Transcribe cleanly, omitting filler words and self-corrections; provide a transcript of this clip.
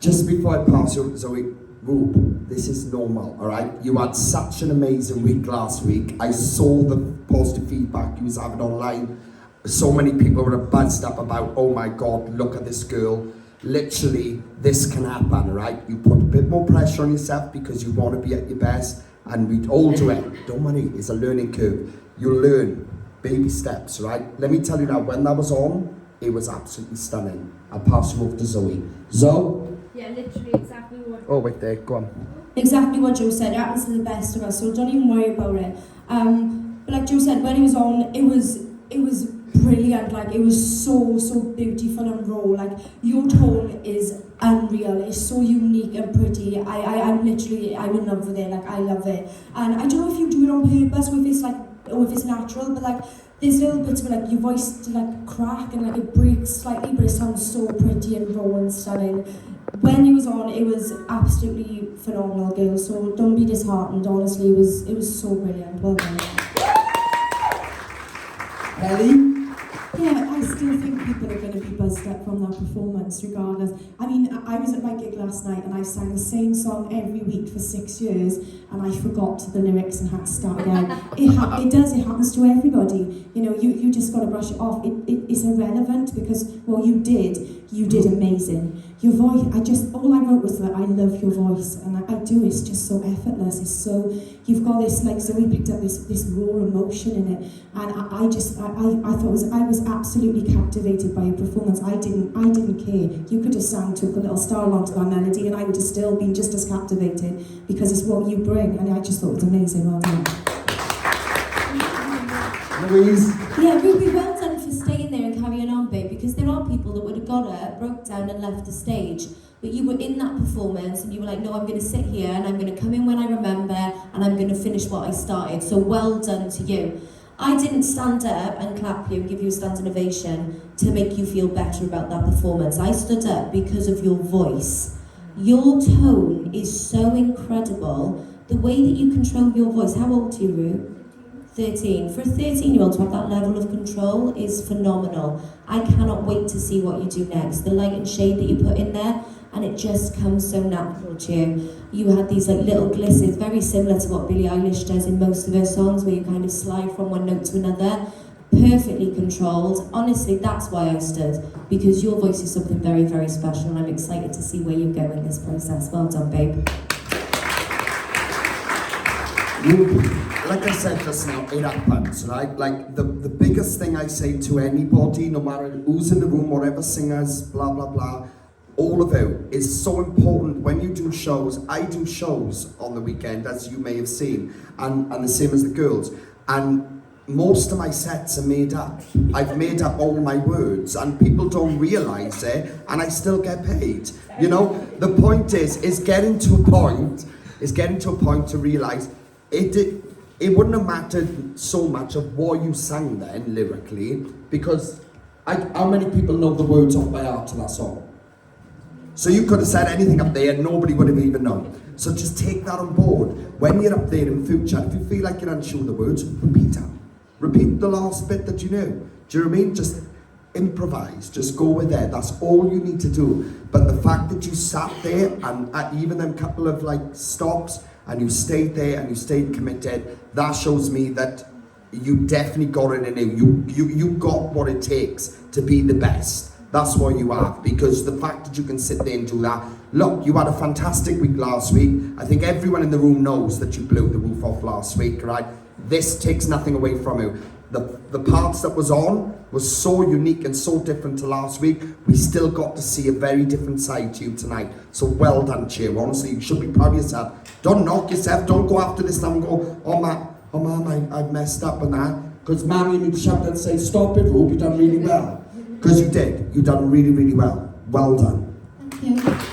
Just before I pass you, Zoe, Rube, this is normal, all right? You had such an amazing week last week. I saw the positive feedback you was having online. So many people were buzzed up about, oh my God, look at this girl. Literally, this can happen, right? You put a bit more pressure on yourself because you want to be at your best, and we all do it. Don't worry, it's a learning curve. You'll learn, baby steps, right? Let me tell you now, when that was on, it was absolutely stunning. I'll pass you over to Zoe. Zoe? Yeah, literally exactly what... Oh, wait there, go on. Exactly what Joe said, it happens to the best of us, so don't even worry about it. But like Joe said, when he was on, it was brilliant, like it was so beautiful and raw. Like your tone is unreal, it's so unique and pretty. I'm in love with it, like I love it. And I don't know if you do it on purpose, or if it's natural, but like there's little bits where like your voice like crack and like it breaks slightly, but it sounds so pretty and raw and stunning. When he was on, it was absolutely phenomenal, girl. So don't be disheartened. Honestly, it was so brilliant. Well done. Ellie? Yeah, I still think people are going to be buzzed up from that performance, regardless. I mean, I was at my gig last night and I sang the same song every week for 6 years, and I forgot the lyrics and had to start again. It happens to everybody. You know, you just got to brush it off. It's irrelevant because, well, you did. you did amazing. Your voice, all I wrote was that I love your voice, and I do, it's just so effortless, it's so, you've got this, like Zoe picked up this raw emotion in it, and I thought I was absolutely captivated by your performance. I didn't care. You could have sang Took a Little Star Along to that melody, and I would have still been just as captivated, because it's what you bring, and I just thought it was amazing. Well done. Louise? Yeah, Ruby, well done for staying there and carrying on, babe, because there are people that would have got up, broke down and left the stage, but you were in that performance and you were like, no, I'm going to sit here and I'm going to come in when I remember and I'm going to finish what I started. So well done to you. I didn't stand up and clap you and give you a standing ovation to make you feel better about that performance. I stood up because of your voice. Your tone is so incredible. The way that you control your voice. How old are you, Ru? 13. For a 13-year-old to have that level of control is phenomenal. I cannot wait to see what you do next. The light and shade that you put in there, and it just comes so natural to you. You had these like little glissies, very similar to what Billie Eilish does in most of her songs, where you kind of slide from one note to another. Perfectly controlled. Honestly, that's why I stood, because your voice is something very, very special, and I'm excited to see where you go in this process. Well done, babe. Like I said just now, it happens, right? Like the biggest thing I say to anybody, no matter who's in the room, whatever singers, blah, blah, blah, all of it is so important when you do shows. I do shows on the weekend, as you may have seen, and the same as the girls. And most of my sets are made up. I've made up all my words, and people don't realise it, and I still get paid. You know, the point is getting to a point to realise it wouldn't have mattered so much of what you sang then lyrically, because how many people know the words off by heart to that song? So you could have said anything up there and nobody would have even known. So just take that on board. When you're up there in future, if you feel like you're unsure of the words, repeat them. Repeat the last bit that you know. Do you know what I mean? Just improvise, just go with it. That's all you need to do. But the fact that you sat there and at even them couple of like stops, and you stayed there and you stayed committed, that shows me that you definitely got it in you. You got what it takes to be the best. That's what you have, because the fact that you can sit there and do that. Look, you had a fantastic week last week. I think everyone in the room knows that you blew the roof off last week, right? This takes nothing away from you. The parts that was on was so unique and so different to last week. We still got to see a very different side to you tonight. So well done, Cheer. Honestly, you should be proud of yourself. Don't knock yourself. Don't go after this and go, oh mum, I've messed up and that. Because mum, you need to shout and say, stop it, Rube, you've done really well. Because you did. You've done really, really well. Well done. Thank you.